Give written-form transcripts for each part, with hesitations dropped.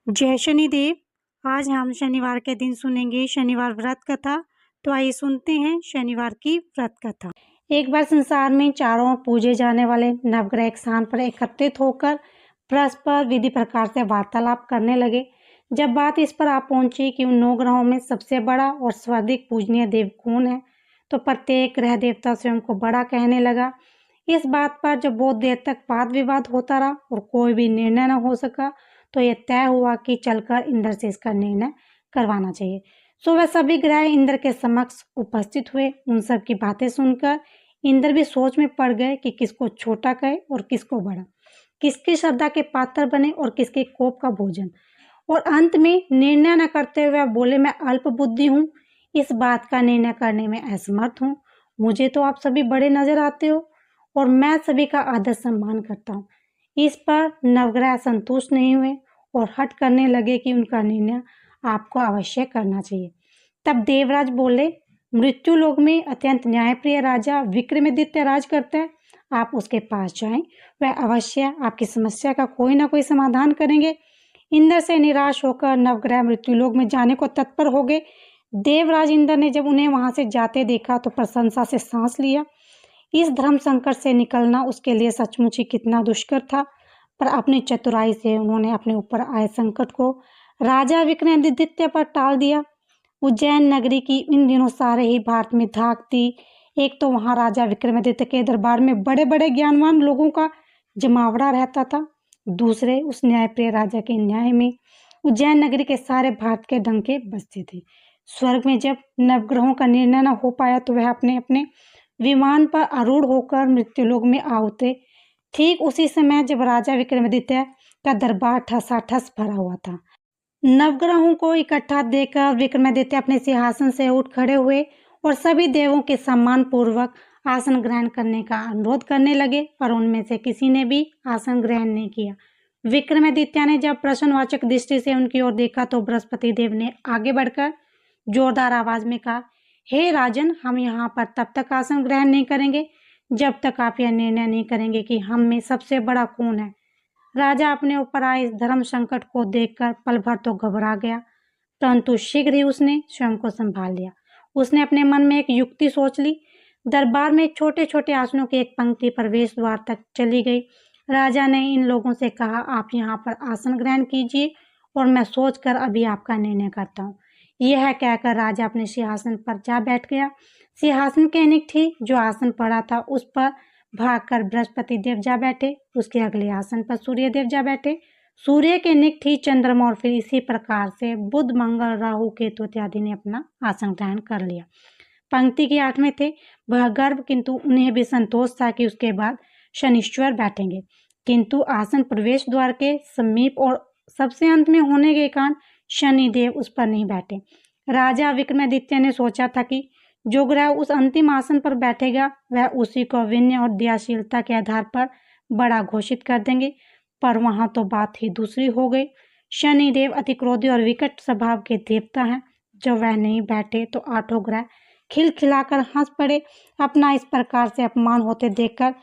जय शनिदेव। आज हम शनिवार के दिन सुनेंगे शनिवार व्रत कथा। तो आइए सुनते हैं शनिवार की व्रत कथा। एक बार संसार में चारों ओर पूजे जाने वाले नवग्रह एक स्थान पर एकत्रित होकर परस्पर विधि प्रकार से वार्तालाप करने लगे। जब बात इस पर आ पहुंची कि उन 9 ग्रहों में सबसे बड़ा और सर्वाधिक पूजनीय देव कौन है, तो प्रत्येक ग्रह देवता स्वयं को बड़ा कहने लगा। इस बात पर जब बहुत देर तक वाद विवाद होता रहा और कोई भी निर्णय न हो सका, तो यह तय हुआ कि चलकर इंद्र से इसका निर्णय करवाना चाहिए। सो वह सभी ग्रह इंद्र के समक्ष उपस्थित हुए। उन सब की बातें सुनकर इंद्र भी सोच में पड़ गए कि किसको छोटा कहे और किसको बड़ा, किसकी श्रद्धा के पात्र बने और किसके कोप का भोजन। और अंत में निर्णय न करते हुए बोले, मैं अल्प बुद्धि हूँ, इस बात का निर्णय करने में असमर्थ हूँ। मुझे तो आप सभी बड़े नजर आते हो और मैं सभी का आदर सम्मान करता हूँ। इस पर नवग्रह संतुष्ट नहीं हुए और हठ करने लगे कि उनका निर्णय आपको अवश्य करना चाहिए। तब देवराज बोले, मृत्यु लोक में अत्यंत न्यायप्रिय राजा विक्रमादित्य राज करते हैं। आप उसके पास जाएं, वह अवश्य आपकी समस्या का कोई ना कोई समाधान करेंगे। इंद्र से निराश होकर नवग्रह मृत्युलोक में जाने को तत्पर हो गए। देवराज इंद्र ने जब उन्हें वहां से जाते देखा तो प्रशंसा से सांस लिया। इस धर्म संकट से निकलना उसके लिए सचमुच ही कितना दुष्कर था, पर अपनी चतुराई से उन्होंने अपने ऊपर आए संकट को राजा विक्रमादित्य पर टाल दिया। उज्जैन नगरी की इन दिनों सारे ही भारत में धाक थी। एक तो वहां राजा विक्रमादित्य के दरबार में बड़े बड़े ज्ञानवान लोगों का जमावड़ा रहता था, दूसरे उस न्यायप्रिय राजा के न्याय में उज्जैन नगरी के सारे भारत के डंके बजते थे। स्वर्ग में जब नवग्रहों का निर्णय न हो पाया तो वह अपने अपने विमान पर आरूढ़ होकर मृत्युलोक में आ उतरे। ठीक उसी समय जब राजा विक्रमादित्य का दरबार ठसाठस भरा हुआ था। नवग्रहों को इकट्ठा देखकर विक्रमादित्य अपने सिंहासन से उठ खड़े हुए और सभी देवों के सम्मान पूर्वक आसन ग्रहण करने का अनुरोध करने लगे, पर उनमें से किसी ने भी आसन ग्रहण नहीं किया। विक्रमादित्य ने जब प्रश्नवाचक दृष्टि से उनकी ओर देखा तो बृहस्पति देव ने आगे बढ़कर जोरदार आवाज में कहा, हे राजन, हम यहाँ पर तब तक आसन ग्रहण नहीं करेंगे जब तक आप यह निर्णय नहीं करेंगे कि हम में सबसे बड़ा कौन है। राजा अपने ऊपर आए इस धर्म संकट को देखकर पल भर तो घबरा गया, परंतु शीघ्र ही उसने स्वयं को संभाल लिया। उसने अपने मन में एक युक्ति सोच ली। दरबार में छोटे छोटे आसनों की एक पंक्ति प्रवेश द्वार तक चली गई। राजा ने इन लोगों से कहा, आप यहाँ पर आसन ग्रहण कीजिए और मैं सोचकर अभी आपका निर्णय करता हूँ। यह कहकर राजा अपने सिंहासन पर जा बैठ गया। सिंहासन के निकट जो आसन पड़ा था उस पर भागकर बृहस्पति देव जा बैठे। उसके अगले आसन पर सूर्य देव जा बैठे। सूर्य के निकट ही चंद्रमा और फिर इसी प्रकार से बुध, मंगल, राहु, केतु इत्यादि ने अपना आसन ग्रहण कर लिया। पंक्ति के 8 में थे वह गर्भ, किंतु उन्हें भी संतोष था कि उसके बाद शनिश्चर बैठेंगे, किंतु आसन प्रवेश द्वार के समीप और सबसे अंत में होने के कारण शनिदेव उस पर नहीं बैठे। राजा विक्रमादित्य ने सोचा था कि जो ग्रह उस अंतिम आसन पर बैठेगा वह उसी को विनय और दयाशीलता के आधार पर बड़ा घोषित कर देंगे, पर वहां तो बात ही दूसरी हो गई। शनिदेव अति क्रोधी और विकट स्वभाव के देवता हैं। जब वह नहीं बैठे तो 8 ग्रह खिलखिलाकर हंस पड़े। अपना इस प्रकार से अपमान होते देखकर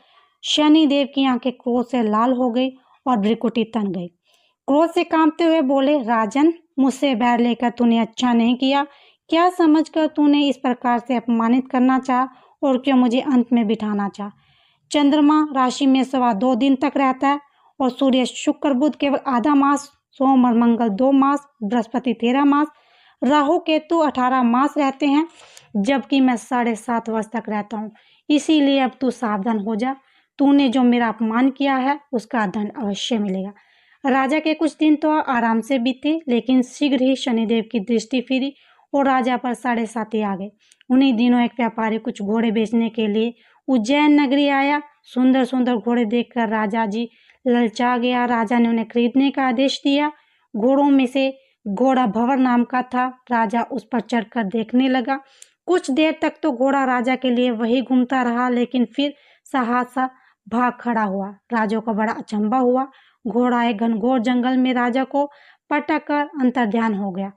शनिदेव की आंखें क्रोध से लाल हो गई और भ्रिकुटी तन गई। क्रोध से कांपते हुए बोले, राजन, मुझसे बैर लेकर तूने अच्छा नहीं किया। क्या समझकर तूने इस प्रकार से अपमानित करना चाहा और क्यों मुझे अंत में बिठाना चाहा? चंद्रमा राशि में 2.25 दिन तक रहता है और सूर्य, शुक्र, बुध केवल आधा मास, सोम और मंगल 2 मास, बृहस्पति 13 मास, राहु केतु 18 मास रहते हैं, जबकि मैं 7.5 वर्ष तक रहता हूँ। इसीलिए अब तू सावधान हो जा। तूने जो मेरा अपमान किया है उसका दंड अवश्य मिलेगा। राजा के कुछ दिन तो आराम से बीते, लेकिन शीघ्र ही शनिदेव की दृष्टि फिरी और राजा पर 7.5 आ गए। उन्हीं दिनों एक व्यापारी कुछ घोड़े बेचने के लिए उज्जैन नगरी आया। सुंदर सुंदर घोड़े देखकर राजा जी ललचा गया। राजा ने उन्हें खरीदने का आदेश दिया। घोड़ों में से घोड़ा भंवर नाम का था। राजा उस पर चढ़कर देखने लगा। कुछ देर तक तो घोड़ा राजा के लिए वही घूमता रहा, लेकिन फिर सहसा भाग खड़ा हुआ। राजा को बड़ा अचंभा हुआ। घोड़ा एक घनघोर जंगल में राजा को पटक कर अंतर्ध्यान हो गया।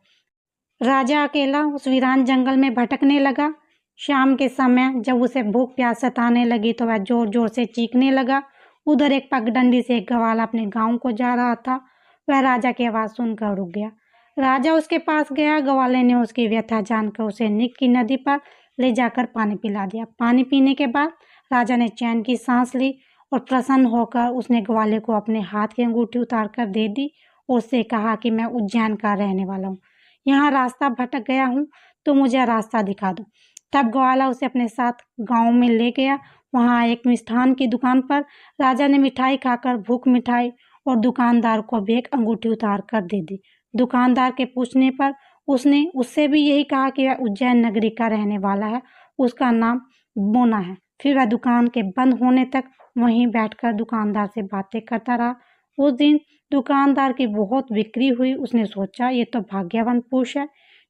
राजा अकेला उस वीरान जंगल में भटकने लगा। शाम के समय जब उसे भूख प्यास सताने लगी तो वह जोर जोर से चीखने लगा। उधर एक पगडंडी से एक ग्वाला अपने गांव को जा रहा था। वह राजा की आवाज़ सुनकर रुक गया। राजा उसके पास गया। ग्वाले ने उसकी व्यथा जानकर उसे निक की नदी पर ले जाकर पानी पिला दिया। पानी पीने के बाद राजा ने चैन की सांस ली और प्रसन्न होकर उसने ग्वाले को अपने हाथ की अंगूठी उतार कर दे दी और उससे कहा कि मैं उज्जैन का रहने वाला हूँ, यहाँ रास्ता भटक गया हूँ, तो मुझे रास्ता दिखा दो। तब ग्वाला उसे अपने साथ गांव में ले गया। वहाँ एक मिष्ठान की दुकान पर राजा ने मिठाई खाकर भूख मिठाई और दुकानदार को भी एक अंगूठी उतार कर दे दी। दुकानदार के पूछने पर उसने उससे भी यही कहा कि वह उज्जैन नगरी का रहने वाला है, उसका नाम बोना है। फिर वह दुकान के बंद होने तक वहीं बैठकर दुकानदार से बातें करता रहा। उस दिन दुकानदार की बहुत बिक्री हुई। उसने सोचा, ये तो भाग्यवान पुरुष है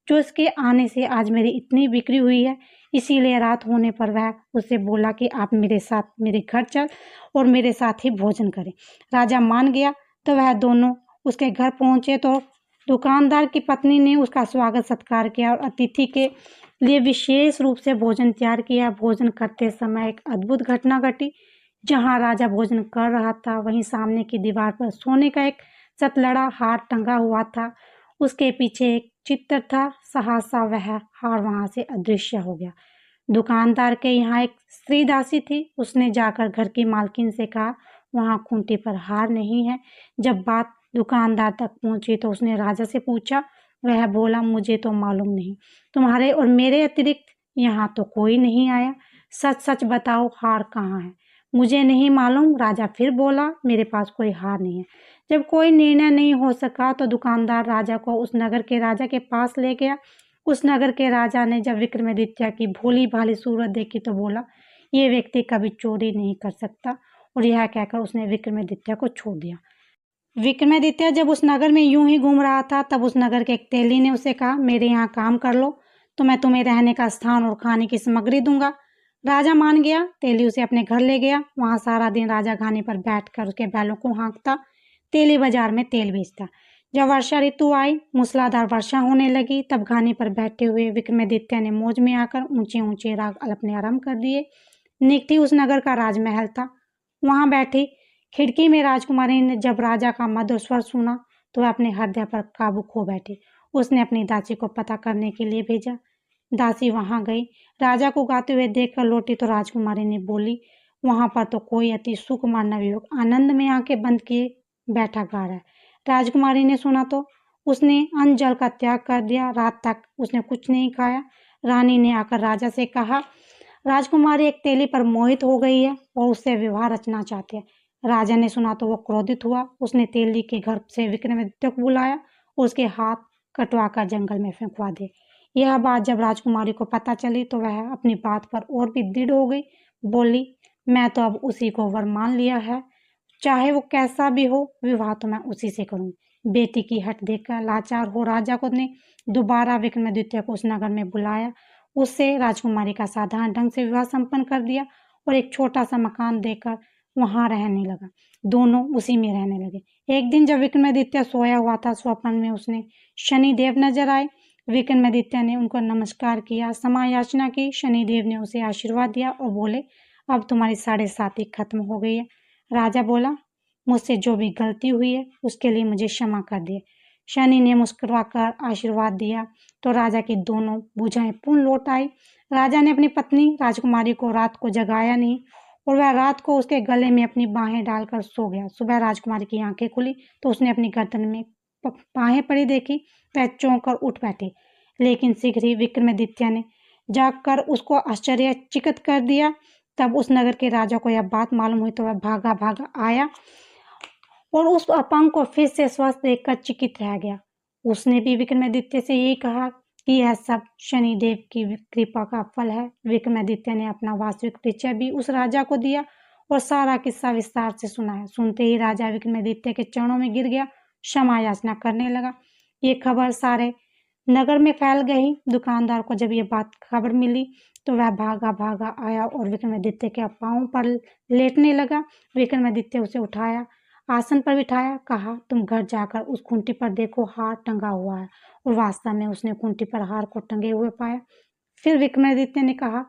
जो इसके आने से आज मेरी इतनी बिक्री हुई है। इसीलिए रात होने पर वह उससे बोला कि आप मेरे साथ मेरे घर चल और मेरे साथ ही भोजन करें। राजा मान गया। तो वह दोनों उसके घर पहुंचे तो दुकानदार की पत्नी ने उसका स्वागत सत्कार किया और अतिथि के लिए विशेष रूप से भोजन तैयार किया। भोजन करते समय एक अद्भुत घटना घटी। जहाँ राजा भोजन कर रहा था वहीं सामने की दीवार पर सोने का एक सतलड़ा हार टंगा हुआ था। उसके पीछे एक चित्र था। सहसा वह हार वहां से अदृश्य हो गया। दुकानदार के यहाँ एक स्त्री दासी थी। उसने जाकर घर की मालकिन से कहा, वहाँ खूंटी पर हार नहीं है। जब बात दुकानदार तक पहुंची तो उसने राजा से पूछा। वह बोला, मुझे तो मालूम नहीं, तुम्हारे और मेरे अतिरिक्त यहाँ तो कोई नहीं आया। सच सच बताओ, हार कहाँ है? मुझे नहीं मालूम। राजा फिर बोला, मेरे पास कोई हार नहीं है। जब कोई निर्णय नहीं हो सका तो दुकानदार राजा को उस नगर के राजा के पास ले गया। उस नगर के राजा ने जब विक्रमादित्य की भोली भाली सूरत देखी तो बोला, ये व्यक्ति कभी चोरी नहीं कर सकता, और यह कहकर उसने विक्रमादित्य को छोड़ दिया। विक्रमादित्य जब उस नगर में यूं ही घूम रहा था तब उस नगर के एक तेली ने उसे कहा, मेरे यहाँ काम कर लो तो मैं तुम्हें रहने का स्थान और खाने की सामग्री दूंगा। राजा मान गया। तेली उसे अपने घर ले गया। वहां सारा दिन राजा घानी पर बैठकर उसके बैलों को हाँकता। तेली बाजार में तेल बेचता। जब वर्षा ऋतु आई, मूसलाधार वर्षा होने लगी, तब घानी पर बैठे हुए विक्रमादित्य ने मौज में आकर ऊंचे ऊंचे राग अपने आरंभ कर दिए। निकटी उस नगर का राजमहल था। वहां बैठी खिड़की में राजकुमारी ने जब राजा का मधुर स्वर सुना तो वह अपने हृदय पर काबू खो बैठी। उसने अपनी दासी को पता करने के लिए भेजा। दासी वहां गई। राजा को गाते हुए देखकर लौटी तो राजकुमारी ने बोली, वहां पर तो कोई अति सुकुमार नवयुवक आनंद में आंखें बंद किए बैठा गा रहा है। राजकुमारी ने सुना तो उसने अन्न जल का त्याग कर दिया। रात तक उसने कुछ नहीं खाया। रानी ने आकर राजा से कहा, राजकुमारी एक तेली पर मोहित हो गई है और उससे विवाह रचना चाहती है। राजा ने सुना तो वो क्रोधित हुआ। उसने तेली के घर से विक्रमादित्य को बुलाया और उसके हाथ कटवा कर जंगल में फेंकवा दिए। यह बात जब राजकुमारी को पता चली तो वह अपनी बात पर और भी दृढ़ हो गई। बोली, मैं तो अब उसी को वर मान लिया है, चाहे वो कैसा भी हो, विवाह तो मैं उसी से करूंगी। बेटी की हट देखकर लाचार हो राजा को ने दोबारा विक्रमादित्य को उस नगर में बुलाया। उससे राजकुमारी का साधारण ढंग से विवाह संपन्न कर दिया और एक छोटा सा मकान देकर वहां रहने लगा। दोनों उसी में रहने लगे। एक दिन जब विक्रमादित्य सोया हुआ था, स्वप्न में उसने शनिदेव नजर आए। विक्रमादित्य ने उनको नमस्कार किया, क्षमा याचना की। शनिदेव ने उसे आशीर्वाद दिया और बोले, अब तुम्हारी 7.5 खत्म हो गई है। राजा बोला, मुझसे जो भी गलती हुई है उसके लिए मुझे क्षमा कर दिए। शनि ने मुस्कुराकर आशीर्वाद दिया तो राजा की दोनों भुजाएं पूर्ण लौट आई। राजा ने अपनी पत्नी राजकुमारी को रात को जगाया नहीं और वह रात को उसके गले में अपनी बाहें डालकर सो गया। सुबह राजकुमारी की आंखें खुली तो उसने अपनी गर्दन में बाहें पड़ी देखी। वह चौंक कर उठ बैठी, लेकिन शीघ्र ही विक्रमादित्य ने जागकर उसको आश्चर्यचकित कर दिया। तब उस नगर के राजा को यह बात मालूम हुई तो वह भागा भागा आया और उस अपंग को फिर से स्वस्थ देखकर चकित रह गया। उसने भी विक्रमादित्य से यही कहा कि यह सब शनिदेव की कृपा का फल है। विक्रमादित्य ने अपना वास्तविक परिचय भी उस राजा को दिया और सारा किस्सा विस्तार से सुनाया। सुनते ही राजा विक्रमादित्य के चरणों में गिर गया, क्षमा याचना करने लगा। ये खबर सारे नगर में फैल गई। दुकानदार को जब ये बात खबर मिली तो वह भागा भागा आया और विक्रमादित्य के पांव पर लेटने लगा। विक्रमादित्य उसे उठाया, आसन पर बिठाया, कहा, तुम घर जाकर उस खूंटी पर देखो, हार टंगा हुआ है। और वास्तव में उसने खूंटी पर हार को टंगे हुए पाया। फिर विक्रमादित्य ने कहा,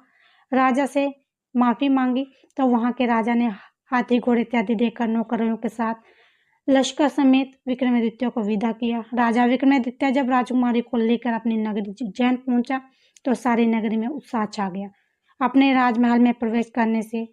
राजा से माफी मांगी। तो वहां के राजा ने हाथी घोड़े इत्यादि देखकर नौकरों के साथ लश्कर समेत विक्रमादित्य को विदा किया। राजा विक्रमादित्य जब राजकुमारी को लेकर अपनी नगरी उज्जैन पहुंचा तो सारी नगरी में उत्साह छा गया। अपने राजमहल में प्रवेश करने से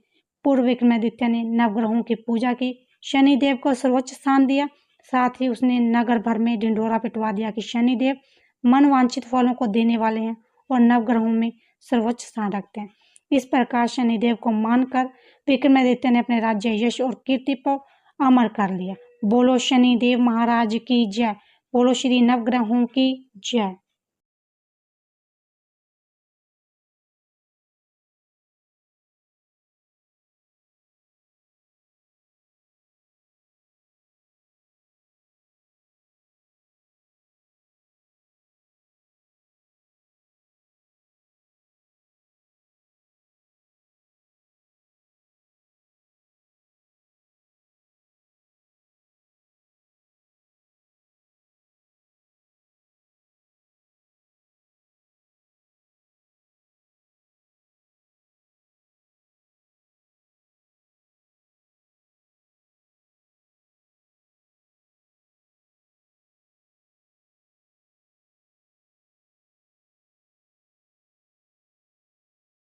पूर्व विक्रमादित्य ने नवग्रहों की पूजा की, शनिदेव को सर्वोच्च स्थान दिया। साथ ही उसने नगर भर में ढिंढोरा पिटवा दिया कि शनिदेव मनवांछित फलों को देने वाले हैं और नवग्रहों में सर्वोच्च स्थान रखते हैं। इस प्रकार शनिदेव को मानकर विक्रमादित्य ने अपने राज्य यश और कीर्ति को अमर कर लिया। बोलो शनिदेव महाराज की जय। बोलो श्री नवग्रहों की जय।